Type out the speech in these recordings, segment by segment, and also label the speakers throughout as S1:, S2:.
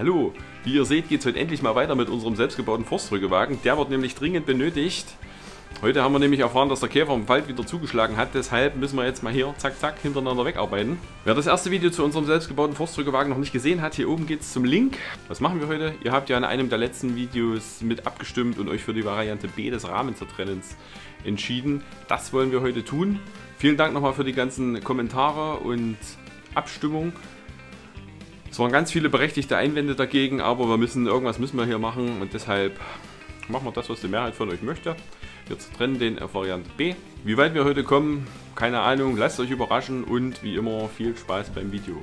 S1: Hallo, wie ihr seht, geht es heute endlich mal weiter mit unserem selbstgebauten Forstrügewagen. Der wird nämlich dringend benötigt. Heute haben wir nämlich erfahren, dass der Käfer im Wald wieder zugeschlagen hat. Deshalb müssen wir jetzt mal hier zack zack hintereinander wegarbeiten. Wer das erste Video zu unserem selbstgebauten Forstrügewagen noch nicht gesehen hat, hier oben geht es zum Link. Was machen wir heute? Ihr habt ja in einem der letzten Videos mit abgestimmt und euch für die Variante B des Rahmenzertrennens entschieden. Das wollen wir heute tun. Vielen Dank nochmal für die ganzen Kommentare und Abstimmung. Es waren ganz viele berechtigte Einwände dagegen, aber irgendwas müssen wir hier machen und deshalb machen wir das, was die Mehrheit von euch möchte. Wir trennen den auf Variante B. Wie weit wir heute kommen, keine Ahnung, lasst euch überraschen und wie immer viel Spaß beim Video.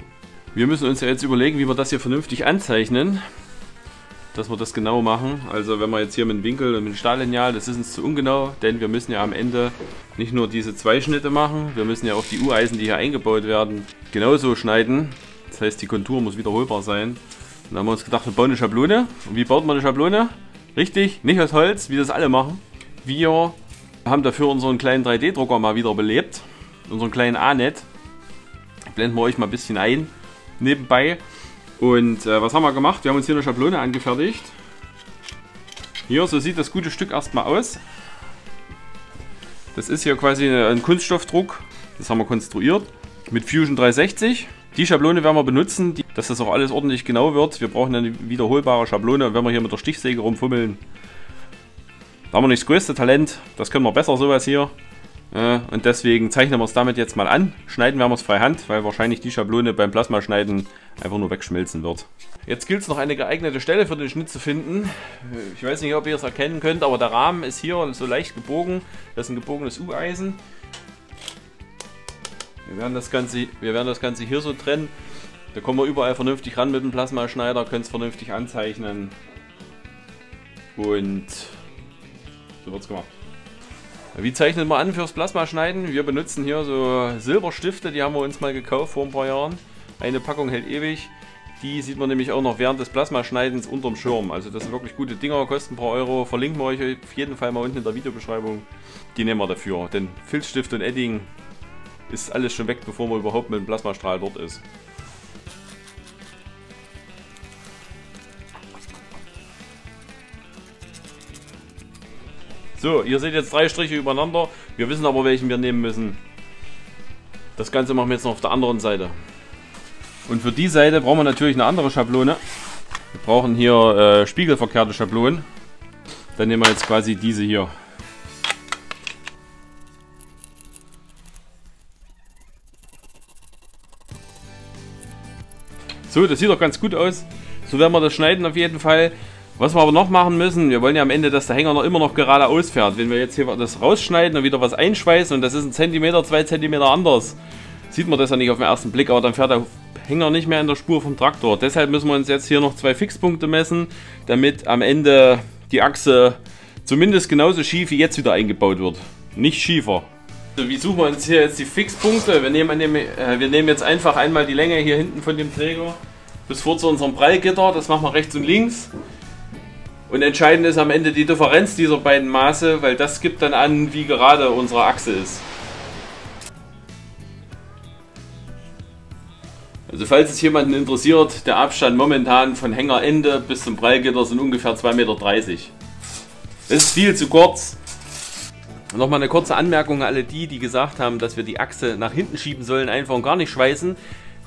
S1: Wir müssen uns ja jetzt überlegen, wie wir das hier vernünftig anzeichnen, dass wir das genau machen. Also wenn wir jetzt hier mit dem Winkel und mit dem Stahllineal, das ist uns zu ungenau, denn wir müssen ja am Ende nicht nur diese zwei Schnitte machen, wir müssen ja auch die U-Eisen, die hier eingebaut werden, genauso schneiden. Das heißt, die Kontur muss wiederholbar sein. Und dann haben wir uns gedacht, wir bauen eine Schablone. Und wie baut man eine Schablone? Richtig, nicht aus Holz, wie das alle machen. Wir haben dafür unseren kleinen 3D-Drucker mal wieder belebt. Unseren kleinen A-Net. Blenden wir euch mal ein bisschen ein, nebenbei. Und was haben wir gemacht? Wir haben uns hier eine Schablone angefertigt. Hier, so sieht das gute Stück erstmal aus. Das ist hier quasi ein Kunststoffdruck. Das haben wir konstruiert mit Fusion 360. Die Schablone werden wir benutzen, dass das auch alles ordentlich genau wird. Wir brauchen eine wiederholbare Schablone und wenn wir hier mit der Stichsäge rumfummeln, da haben wir nicht das größte Talent. Das können wir besser, sowas hier. Und deswegen zeichnen wir es damit jetzt mal an. Schneiden werden wir es freihand, weil wahrscheinlich die Schablone beim Plasmaschneiden einfach nur wegschmelzen wird. Jetzt gilt es noch eine geeignete Stelle für den Schnitt zu finden. Ich weiß nicht, ob ihr es erkennen könnt, aber der Rahmen ist hier so leicht gebogen. Das ist ein gebogenes U-Eisen. Wir werden das Ganze hier so trennen. Da kommen wir überall vernünftig ran mit dem Plasmaschneider, können es vernünftig anzeichnen. Und so wird es gemacht. Wie zeichnen wir an fürs Plasmaschneiden? Wir benutzen hier so Silberstifte, die haben wir uns mal gekauft vor ein paar Jahren. Eine Packung hält ewig. Die sieht man nämlich auch noch während des Plasmaschneidens unterm Schirm. Also das sind wirklich gute Dinger, kosten ein paar Euro. Verlinken wir euch auf jeden Fall mal unten in der Videobeschreibung. Die nehmen wir dafür. Denn Filzstift und Edding ist alles schon weg, bevor man überhaupt mit dem Plasmastrahl dort ist. So, ihr seht jetzt 3 Striche übereinander. Wir wissen aber, welchen wir nehmen müssen. Das Ganze machen wir jetzt noch auf der anderen Seite. Und für die Seite brauchen wir natürlich eine andere Schablone. Wir brauchen hier spiegelverkehrte Schablonen. Dann nehmen wir jetzt quasi diese hier. So, das sieht doch ganz gut aus. So werden wir das schneiden auf jeden Fall. Was wir aber noch machen müssen, wir wollen ja am Ende, dass der Hänger noch immer noch geradeaus fährt. Wenn wir jetzt hier das rausschneiden und wieder was einschweißen und das ist 1 cm, 2 cm anders, sieht man das ja nicht auf den ersten Blick, aber dann fährt der Hänger nicht mehr in der Spur vom Traktor. Deshalb müssen wir uns jetzt hier noch 2 Fixpunkte messen, damit am Ende die Achse zumindest genauso schief wie jetzt wieder eingebaut wird. Nicht schiefer. So, wie suchen wir uns hier jetzt die Fixpunkte? Wir nehmen jetzt einfach einmal die Länge hier hinten von dem Träger bis vor zu unserem Prallgitter. Das machen wir rechts und links. Und entscheidend ist am Ende die Differenz dieser beiden Maße, weil das gibt dann an, wie gerade unsere Achse ist. Also falls es jemanden interessiert, der Abstand momentan von Hängerende bis zum Prallgitter sind ungefähr 2,30 Meter. Das ist viel zu kurz. Nochmal eine kurze Anmerkung an alle die gesagt haben, dass wir die Achse nach hinten schieben sollen, einfach und gar nicht schweißen.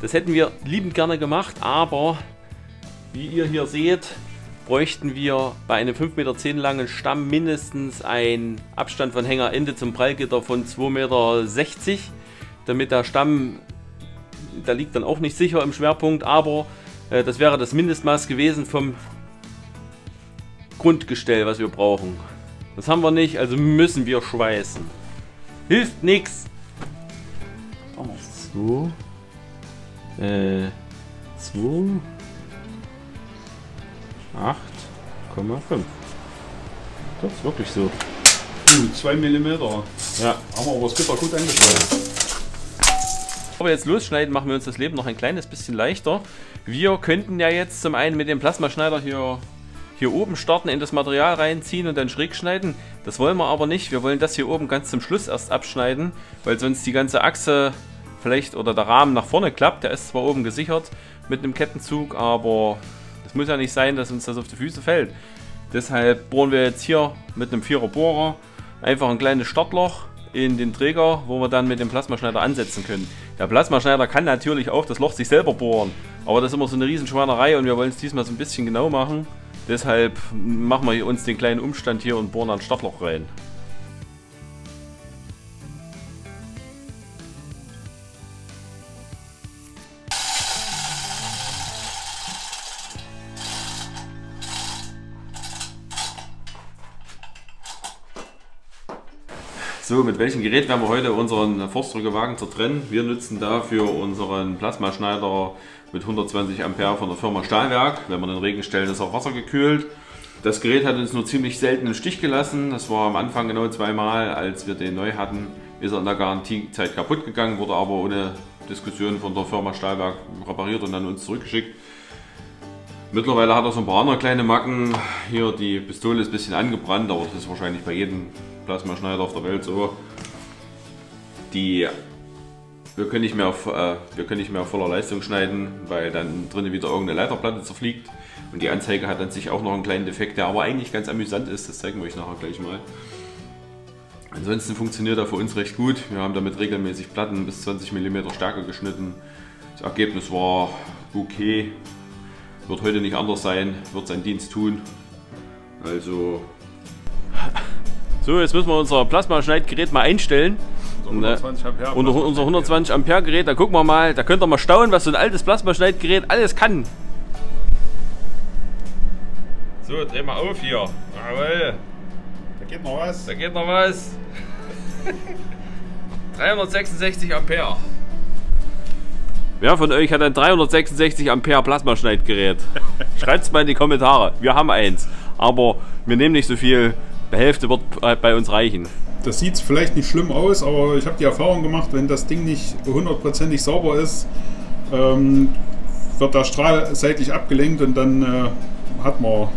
S1: Das hätten wir liebend gerne gemacht, aber wie ihr hier seht, bräuchten wir bei einem 5,10 Meter langen Stamm mindestens einen Abstand von Hängerende zum Prallgitter von 2,60 Meter, damit der Stamm, der liegt dann auch nicht sicher im Schwerpunkt, aber das wäre das Mindestmaß gewesen vom Grundgestell, was wir brauchen. Das haben wir nicht, also müssen wir schweißen. Hilft nichts. So. 2. 8,5. Das ist wirklich so.
S2: 2 mm.
S1: Ja.
S2: Haben wir aber das Gitter gut angeschlossen.
S1: Bevor wir jetzt losschneiden, machen wir uns das Leben noch ein kleines bisschen leichter. Wir könnten ja jetzt zum einen mit dem Plasmaschneider hier oben starten, in das Material reinziehen und dann schräg schneiden. Das wollen wir aber nicht. Wir wollen das hier oben ganz zum Schluss erst abschneiden, weil sonst die ganze Achse vielleicht oder der Rahmen nach vorne klappt. Der ist zwar oben gesichert mit einem Kettenzug, aber Es muss ja nicht sein, dass uns das auf die Füße fällt. Deshalb bohren wir jetzt hier mit einem 4er Bohrer einfach ein kleines Startloch in den Träger, wo wir dann mit dem Plasmaschneider ansetzen können. Der Plasmaschneider kann natürlich auch das Loch sich selber bohren, aber das ist immer so eine riesen Schweinerei und wir wollen es diesmal so ein bisschen genau machen. Deshalb machen wir uns den kleinen Umstand hier und bohren ein Startloch rein. So, mit welchem Gerät werden wir heute unseren Forstdrückewagen zertrennen? Wir nutzen dafür unseren Plasmaschneider mit 120 Ampere von der Firma Stahlwerk. Wenn wir den Regen stellen, ist auch wassergekühlt. Das Gerät hat uns nur ziemlich selten im Stich gelassen. Das war am Anfang genau zweimal, als wir den neu hatten, ist er in der Garantiezeit kaputt gegangen, wurde aber ohne Diskussion von der Firma Stahlwerk repariert und dann uns zurückgeschickt. Mittlerweile hat er so ein paar andere kleine Macken. Hier die Pistole ist ein bisschen angebrannt, aber das ist wahrscheinlich bei jedem Plasmaschneider auf der Welt so. Wir können nicht mehr auf voller Leistung schneiden, weil dann drinnen wieder irgendeine Leiterplatte zerfliegt. Und die Anzeige hat an sich auch noch einen kleinen Defekt, der aber eigentlich ganz amüsant ist. Das zeigen wir euch nachher gleich mal. Ansonsten funktioniert er für uns recht gut. Wir haben damit regelmäßig Platten bis 20 mm Stärke geschnitten. Das Ergebnis war okay. Wird heute nicht anders sein, wird seinen Dienst tun. Also. So, jetzt müssen wir unser Plasmaschneidgerät mal einstellen. Unser 120 Ampere Gerät, da gucken wir mal, da könnt ihr mal staunen, was so ein altes Plasmaschneidgerät alles kann. So, dreh mal auf hier. Jawohl.
S2: Da geht noch was.
S1: Da geht noch was. 366 Ampere. Wer von euch hat ein 366 Ampere Plasmaschneidgerät? Schreibt es mal in die Kommentare. Wir haben eins, aber wir nehmen nicht so viel. Die Hälfte wird bei uns reichen.
S2: Das sieht vielleicht nicht schlimm aus, aber ich habe die Erfahrung gemacht, wenn das Ding nicht 100% sauber ist, wird der Strahl seitlich abgelenkt und dann hat man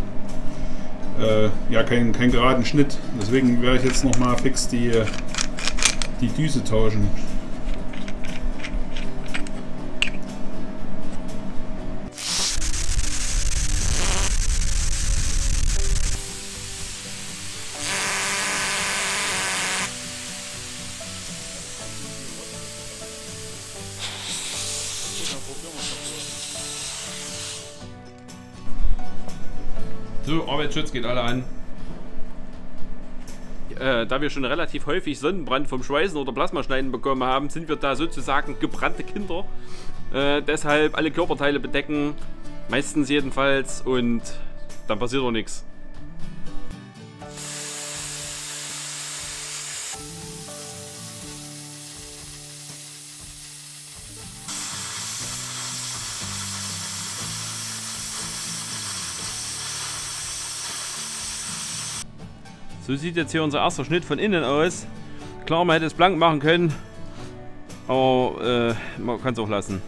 S2: ja keinen geraden Schnitt. Deswegen werde ich jetzt nochmal fix die Düse tauschen.
S1: So, Arbeitsschutz geht alle an. Da wir schon relativ häufig Sonnenbrand vom Schweißen oder Plasmaschneiden bekommen haben, sind wir da sozusagen gebrannte Kinder. Deshalb alle Körperteile bedecken, meistens jedenfalls, und dann passiert auch nichts. So sieht jetzt hier unser erster Schnitt von innen aus. Klar, man hätte es blank machen können, aber man kann es auch lassen.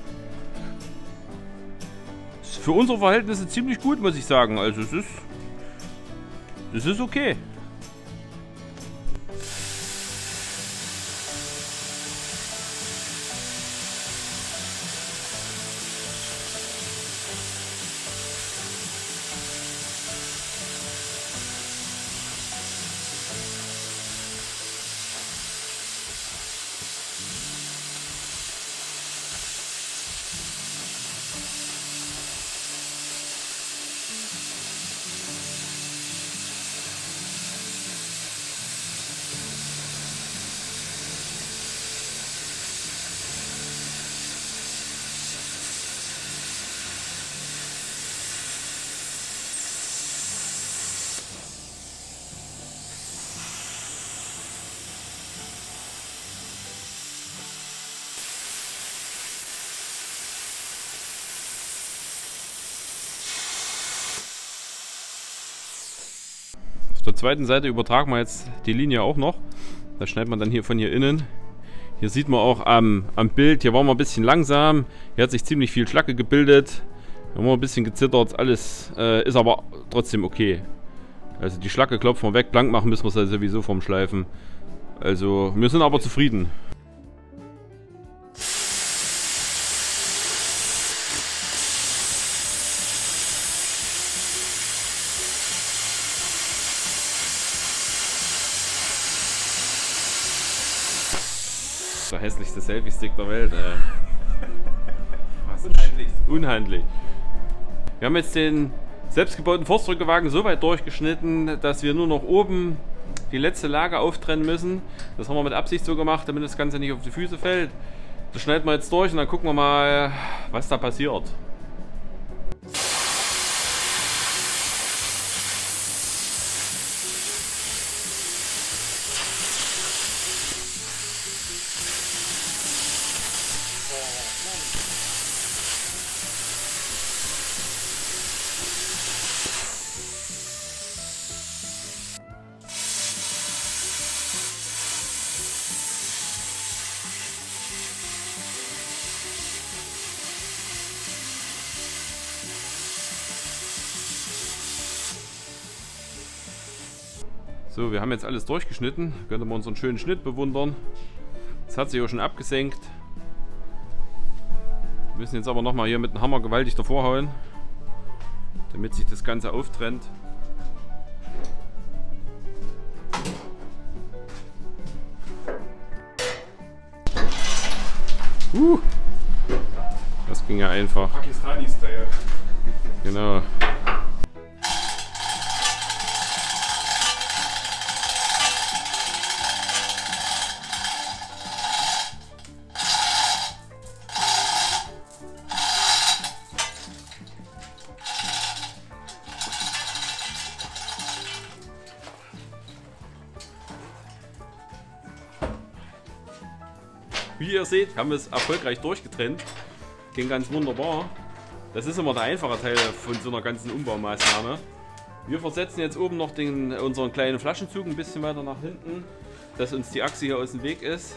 S1: Ist für unsere Verhältnisse ziemlich gut, muss ich sagen. Also es ist okay. Auf der zweiten Seite übertragen wir jetzt die Linie auch noch. Das schneidet man dann hier von hier innen. Hier sieht man auch am Bild, hier waren wir ein bisschen langsam. Hier hat sich ziemlich viel Schlacke gebildet. Hier haben wir ein bisschen gezittert. Alles ist aber trotzdem okay. Also die Schlacke klopfen wir weg. Blank machen müssen wir es ja sowieso vom Schleifen. Also wir sind aber zufrieden. Der hässlichste Selfie-Stick der Welt, Was? Unhandlich. Wir haben jetzt den selbstgebauten Forstdrückewagen so weit durchgeschnitten, dass wir nur noch oben die letzte Lage auftrennen müssen. Das haben wir mit Absicht so gemacht, damit das Ganze nicht auf die Füße fällt. Das schneiden wir jetzt durch und dann gucken wir mal, was da passiert. So, wir haben jetzt alles durchgeschnitten. Könnt ihr mal unseren schönen Schnitt bewundern. Das hat sich auch schon abgesenkt. Wir müssen jetzt aber nochmal hier mit dem Hammer gewaltig davor hauen, damit sich das Ganze auftrennt. Das ging ja einfach.
S2: Pakistani-Style.
S1: Genau. Wie ihr seht, haben wir es erfolgreich durchgetrennt. Ging ganz wunderbar. Das ist immer der einfache Teil von so einer ganzen Umbaumaßnahme. Wir versetzen jetzt oben noch unseren kleinen Flaschenzug ein bisschen weiter nach hinten, dass uns die Achse hier aus dem Weg ist.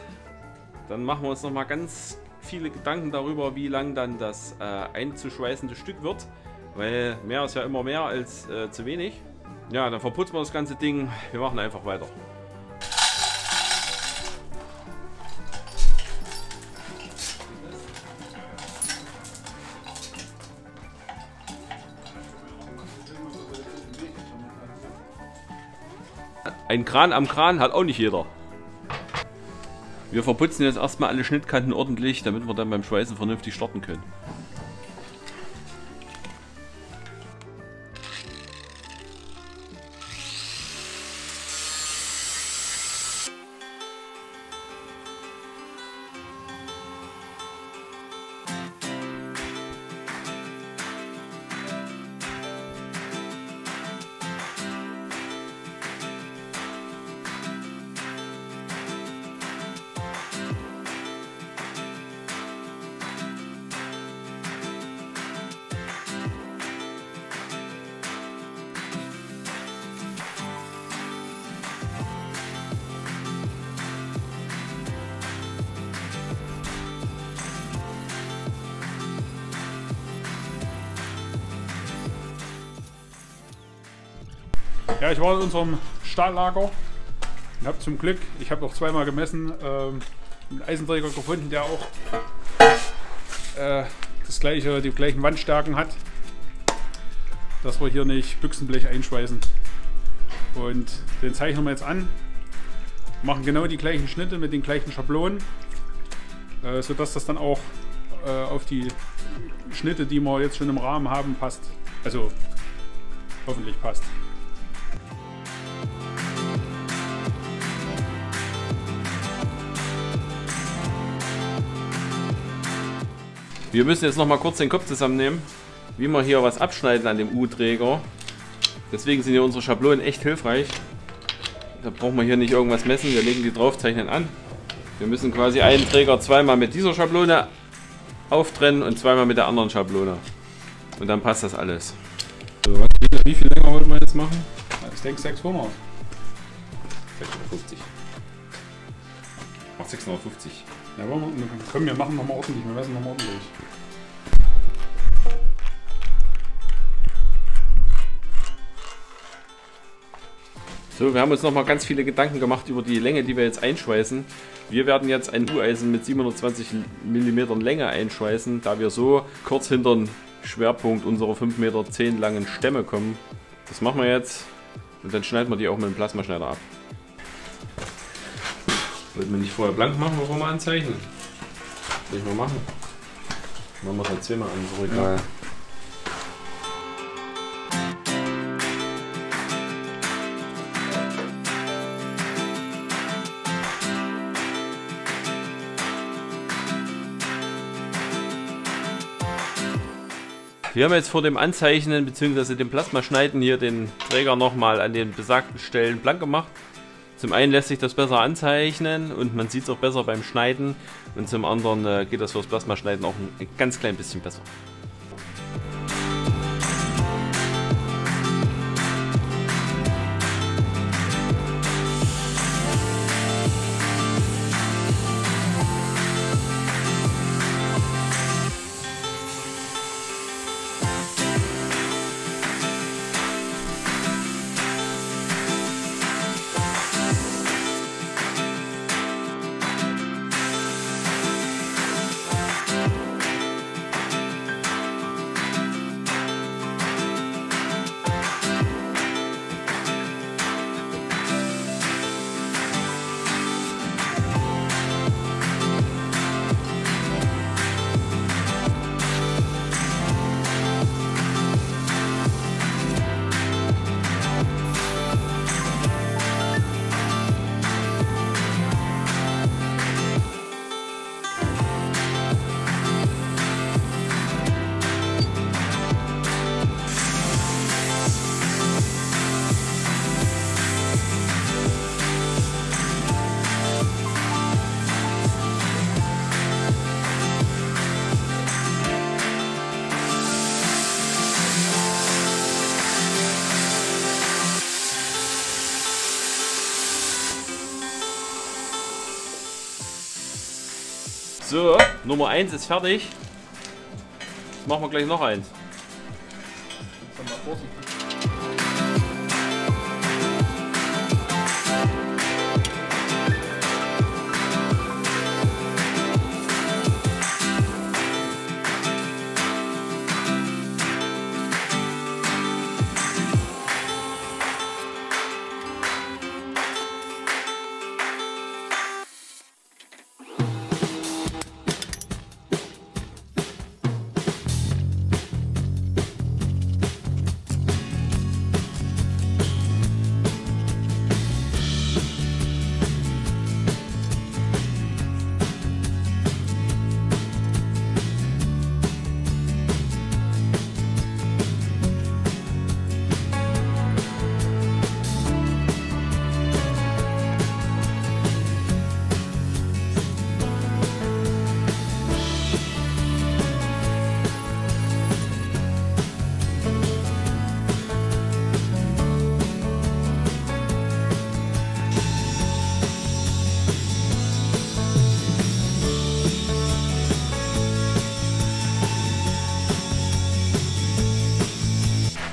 S1: Dann machen wir uns noch mal ganz viele Gedanken darüber, wie lang dann das einzuschweißende Stück wird. Weil mehr ist ja immer mehr als zu wenig. Ja, dann verputzen wir das ganze Ding. Wir machen einfach weiter. Ein Kran am Kran hat auch nicht jeder. Wir verputzen jetzt erstmal alle Schnittkanten ordentlich, damit wir dann beim Schweißen vernünftig starten können.
S2: Ja, ich war in unserem Stahllager und habe zum Glück, ich habe auch zweimal gemessen, einen Eisenträger gefunden, der auch die gleichen Wandstärken hat, dass wir hier nicht Büchsenblech einschweißen. Und den zeichnen wir jetzt an, machen genau die gleichen Schnitte mit den gleichen Schablonen, sodass das dann auch auf die Schnitte, die wir jetzt schon im Rahmen haben, passt. Also hoffentlich passt.
S1: Wir müssen jetzt noch mal kurz den Kopf zusammennehmen, wie wir hier was abschneiden an dem U-Träger. Deswegen sind hier unsere Schablonen echt hilfreich. Da brauchen wir hier nicht irgendwas messen, wir legen die drauf, zeichnen an. Wir müssen quasi einen Träger zweimal mit dieser Schablone auftrennen und zweimal mit der anderen Schablone. Und dann passt das alles. So, wie viel länger wollten wir jetzt machen?
S2: Ich denke 600.
S1: 650. Ach, 650.
S2: Ja, komm, wir machen nochmal ordentlich, wir messen nochmal ordentlich.
S1: So, wir haben uns nochmal ganz viele Gedanken gemacht über die Länge, die wir jetzt einschweißen. Wir werden jetzt ein U-Eisen mit 720 mm Länge einschweißen, da wir so kurz hinter den Schwerpunkt unserer 5,10 Meter langen Stämme kommen. Das machen wir jetzt und dann schneiden wir die auch mit dem Plasmaschneider ab. Wollten wir nicht vorher blank machen, bevor wir anzeichnen? Will ich mal machen. Machen wir es halt zweimal an, so egal. Ja. Wir haben jetzt vor dem Anzeichnen bzw. dem Plasmaschneiden hier den Träger nochmal an den besagten Stellen blank gemacht. Zum einen lässt sich das besser anzeichnen und man sieht es auch besser beim Schneiden und zum anderen geht das fürs Plasmaschneiden auch ein ganz klein bisschen besser. So, Nummer 1 ist fertig. Jetzt machen wir gleich noch eins.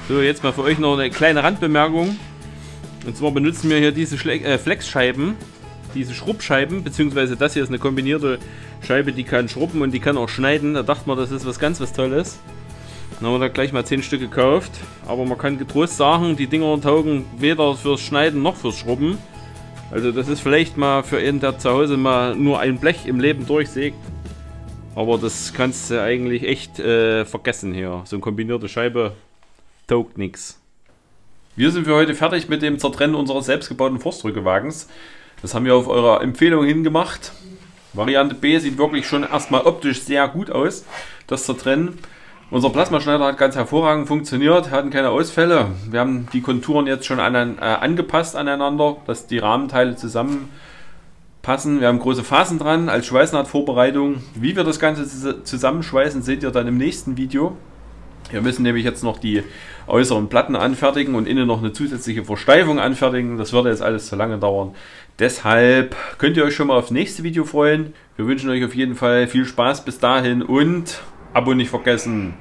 S1: So, jetzt mal für euch noch eine kleine Randbemerkung. Und zwar benutzen wir hier diese Flexscheiben, diese Schrubbscheiben, beziehungsweise das hier ist eine kombinierte Scheibe, die kann schrubben und die kann auch schneiden. Da dachten wir, das ist was ganz Tolles. Dann haben wir da gleich mal 10 Stück gekauft. Aber man kann getrost sagen, die Dinger taugen weder fürs Schneiden noch fürs Schrubben. Also das ist vielleicht mal für jeden, der zu Hause mal nur ein Blech im Leben durchsägt. Aber das kannst du eigentlich echt vergessen hier. So eine kombinierte Scheibe taugt nichts. Wir sind für heute fertig mit dem Zertrennen unseres selbstgebauten Forstrückewagens. Das haben wir auf eure Empfehlung hingemacht. Variante B sieht wirklich schon erstmal optisch sehr gut aus, das Zertrennen. Unser Plasmaschneider hat ganz hervorragend funktioniert, hatten keine Ausfälle. Wir haben die Konturen jetzt schon angepasst aneinander, dass die Rahmenteile zusammenpassen. Wir haben große Fasen dran als Schweißnahtvorbereitung. Wie wir das Ganze zusammenschweißen, seht ihr dann im nächsten Video. Wir müssen nämlich jetzt noch die äußeren Platten anfertigen und innen noch eine zusätzliche Versteifung anfertigen. Das würde jetzt alles zu lange dauern. Deshalb könnt ihr euch schon mal aufs nächste Video freuen. Wir wünschen euch auf jeden Fall viel Spaß bis dahin und Abo nicht vergessen.